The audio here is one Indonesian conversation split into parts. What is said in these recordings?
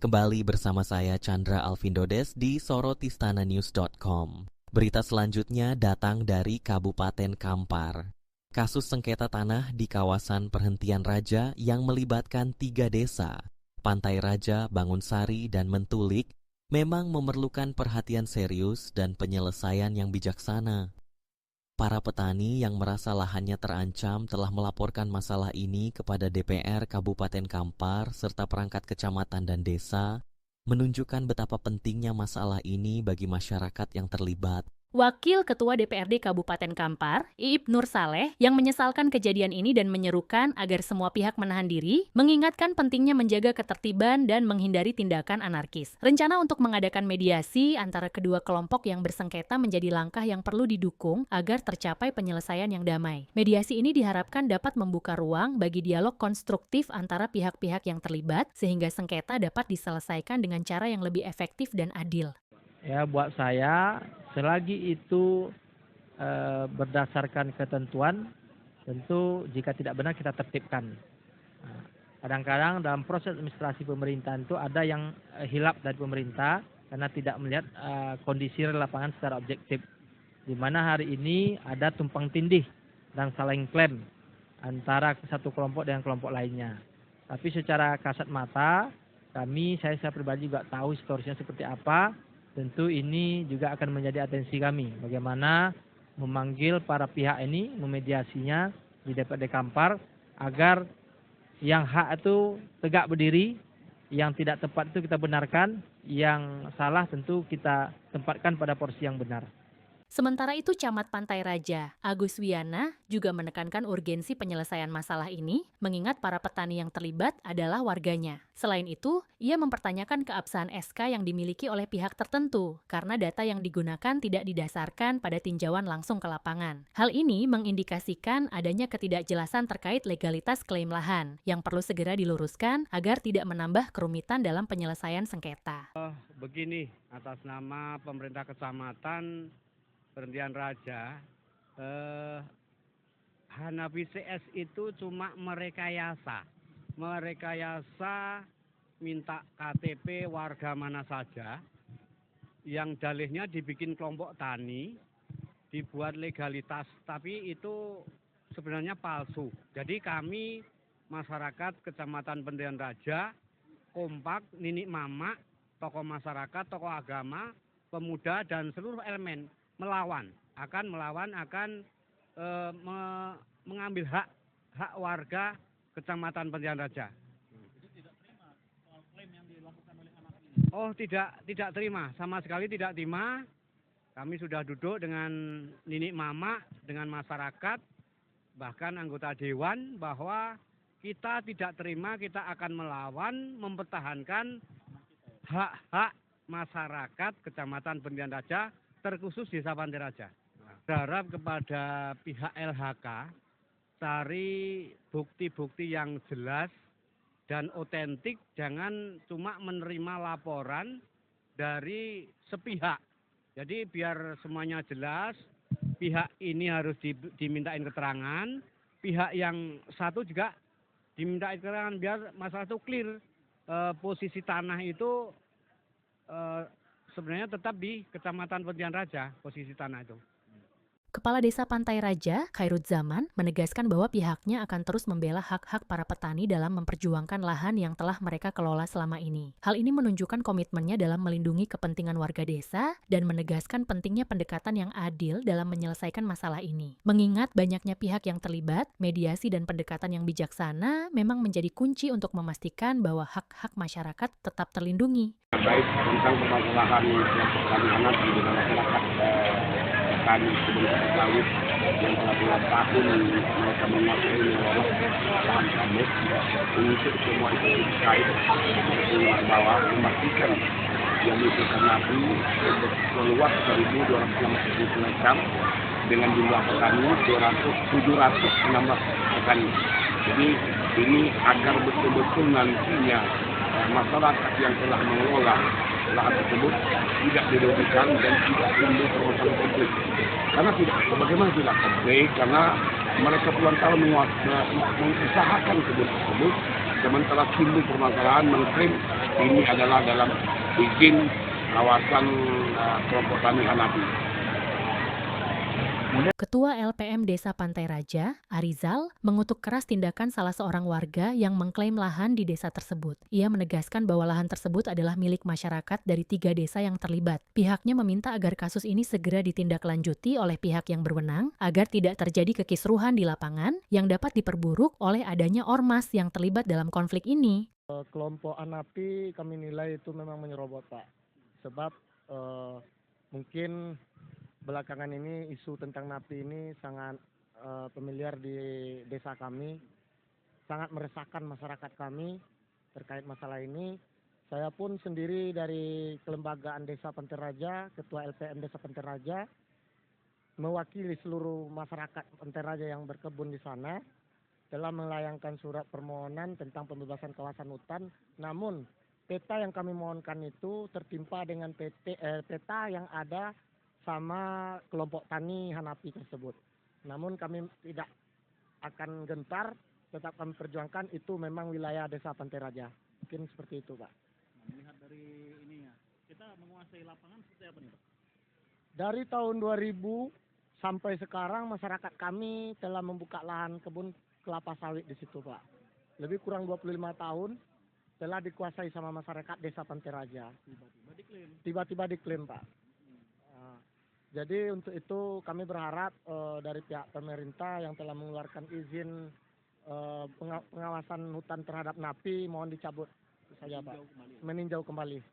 Kembali bersama saya Chandra Alvindodes di sorotistannews.com. Berita selanjutnya datang dari Kabupaten Kampar. Kasus sengketa tanah di kawasan Perhentian Raja yang melibatkan 3 desa, Pantai Raja, Bangunsari, dan Mentulik, memang memerlukan perhatian serius dan penyelesaian yang bijaksana. Para petani yang merasa lahannya terancam telah melaporkan masalah ini kepada DPR Kabupaten Kampar serta perangkat kecamatan dan desa, menunjukkan betapa pentingnya masalah ini bagi masyarakat yang terlibat. Wakil Ketua DPRD Kabupaten Kampar, Iip Nur Saleh, yang menyesalkan kejadian ini dan menyerukan agar semua pihak menahan diri, mengingatkan pentingnya menjaga ketertiban dan menghindari tindakan anarkis. Rencana untuk mengadakan mediasi antara kedua kelompok yang bersengketa menjadi langkah yang perlu didukung agar tercapai penyelesaian yang damai. Mediasi ini diharapkan dapat membuka ruang bagi dialog konstruktif antara pihak-pihak yang terlibat, sehingga sengketa dapat diselesaikan dengan cara yang lebih efektif dan adil. Ya, buat saya, selagi itu berdasarkan ketentuan, tentu jika tidak benar kita tertibkan. Kadang-kadang dalam proses administrasi pemerintahan itu ada yang hilap dari pemerintah karena tidak melihat kondisi lapangan secara objektif. Di mana hari ini ada tumpang tindih dan saling klaim antara satu kelompok dengan kelompok lainnya. Tapi secara kasat mata, saya pribadi juga tahu historisnya seperti apa. Tentu ini juga akan menjadi atensi kami. Bagaimana memanggil para pihak ini, memediasinya di DPRD Kampar, agar yang hak itu tegak berdiri, yang tidak tepat itu kita benarkan, yang salah tentu kita tempatkan pada porsi yang benar. Sementara itu, Camat Pantai Raja, Agus Wiana, juga menekankan urgensi penyelesaian masalah ini, mengingat para petani yang terlibat adalah warganya. Selain itu, ia mempertanyakan keabsahan SK yang dimiliki oleh pihak tertentu, karena data yang digunakan tidak didasarkan pada tinjauan langsung ke lapangan. Hal ini mengindikasikan adanya ketidakjelasan terkait legalitas klaim lahan, yang perlu segera diluruskan agar tidak menambah kerumitan dalam penyelesaian sengketa. Begini, atas nama pemerintah kecamatan Perhentian Raja, Hanafi CS itu cuma merekayasa minta KTP warga mana saja, yang dalihnya dibikin kelompok tani, dibuat legalitas, tapi itu sebenarnya palsu. Jadi kami masyarakat Kecamatan Perhentian Raja kompak, ninik mama, tokoh masyarakat, tokoh agama, pemuda dan seluruh elemen akan mengambil hak warga Kecamatan Perhentian Raja. Jadi tidak terima soal klaim yang dilakukan oleh anak ini? Oh, tidak terima, sama sekali tidak terima. Kami sudah duduk dengan ninik mama, dengan masyarakat, bahkan anggota dewan, bahwa kita tidak terima, kita akan melawan, mempertahankan hak-hak masyarakat Kecamatan Perhentian Raja, terkhusus Desa Pantai Raja. Berharap kepada pihak LHK cari bukti-bukti yang jelas dan otentik, jangan cuma menerima laporan dari sepihak. Jadi biar semuanya jelas, pihak ini harus dimintain keterangan, pihak yang satu juga dimintain keterangan biar masalah itu clear. Posisi tanah itu sebenarnya tetap di Kecamatan Perhentian Raja, posisi tanah itu. Kepala Desa Pantai Raja, Khairut Zaman, menegaskan bahwa pihaknya akan terus membela hak-hak para petani dalam memperjuangkan lahan yang telah mereka kelola selama ini. Hal ini menunjukkan komitmennya dalam melindungi kepentingan warga desa dan menegaskan pentingnya pendekatan yang adil dalam menyelesaikan masalah ini. Mengingat banyaknya pihak yang terlibat, mediasi dan pendekatan yang bijaksana memang menjadi kunci untuk memastikan bahwa hak-hak masyarakat tetap terlindungi. Baik tentang permasalahan yang anak di masyarakat petani kebun sawit yang telah puluhan tahun mereka menguasai mengolah lahan gambut, untuk semua itu terkait dengan bawah memastikan yang membutuhkan nabi seluas 1.260 meter dengan jumlah petani 716 petani. Jadi ini agar betul-betul nantinya masyarakat yang telah mengelola lahan tersebut tidak dirugikan dan tidak timbul permasalahan konflik. Karena bagaimana tidak konflik? Karena mereka puluhan tahun mengusahakan kebun tersebut Sementara timbul permasalahan mengklaim ini adalah dalam izin kawasan kelompok tani Hanapi. Ketua LPM Desa Pantai Raja, Arizal, mengutuk keras tindakan salah seorang warga yang mengklaim lahan di desa tersebut. Ia menegaskan bahwa lahan tersebut adalah milik masyarakat dari 3 desa yang terlibat. Pihaknya meminta agar kasus ini segera ditindaklanjuti oleh pihak yang berwenang agar tidak terjadi kekisruhan di lapangan yang dapat diperburuk oleh adanya ormas yang terlibat dalam konflik ini. Kelompok Hanapi kami nilai itu memang menyerobot, Pak. Sebab mungkin belakangan ini isu tentang napi ini sangat familiar di desa kami, sangat meresahkan masyarakat kami terkait masalah ini. Saya pun sendiri dari kelembagaan Desa Pantai Raja, Ketua LPM Desa Pantai Raja, mewakili seluruh masyarakat Pantai Raja yang berkebun di sana, telah melayangkan surat permohonan tentang pembebasan kawasan hutan. Namun peta yang kami mohonkan itu tertimpa dengan peta yang ada sama kelompok tani Hanapi tersebut. Namun kami tidak akan gentar, tetap kami perjuangkan itu memang wilayah Desa Pantai Raja. Mungkin seperti itu, Pak. Nah, melihat dari ininya, kita menguasai lapangan seperti apa nih, Pak? Dari tahun 2000 sampai sekarang masyarakat kami telah membuka lahan kebun kelapa sawit di situ, Pak. Lebih kurang 25 tahun telah dikuasai sama masyarakat Desa Pantai Raja. Tiba-tiba diklaim, Pak. Jadi untuk itu kami berharap dari pihak pemerintah yang telah mengeluarkan izin pengawasan hutan terhadap napi mohon dicabut saja, Pak. Meninjau kembali.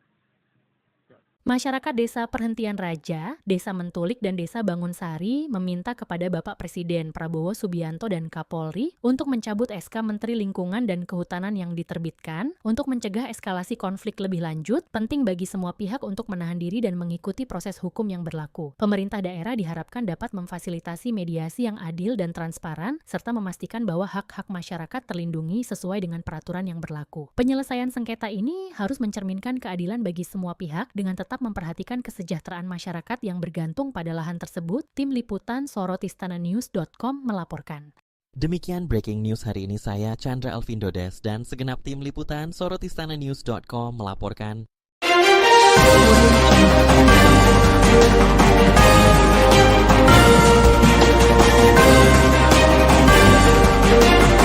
Masyarakat Desa Perhentian Raja, Desa Mentulik, dan Desa Bangunsari meminta kepada Bapak Presiden Prabowo Subianto dan Kapolri untuk mencabut SK Menteri Lingkungan dan Kehutanan yang diterbitkan untuk mencegah eskalasi konflik lebih lanjut, penting bagi semua pihak untuk menahan diri dan mengikuti proses hukum yang berlaku. Pemerintah daerah diharapkan dapat memfasilitasi mediasi yang adil dan transparan, serta memastikan bahwa hak-hak masyarakat terlindungi sesuai dengan peraturan yang berlaku. Penyelesaian sengketa ini harus mencerminkan keadilan bagi semua pihak dengan tetap memperhatikan kesejahteraan masyarakat yang bergantung pada lahan tersebut. Tim Liputan sorotistannews.com melaporkan. Demikian breaking news hari ini, saya Chandra Alvindo Des dan segenap tim Liputan sorotistannews.com melaporkan.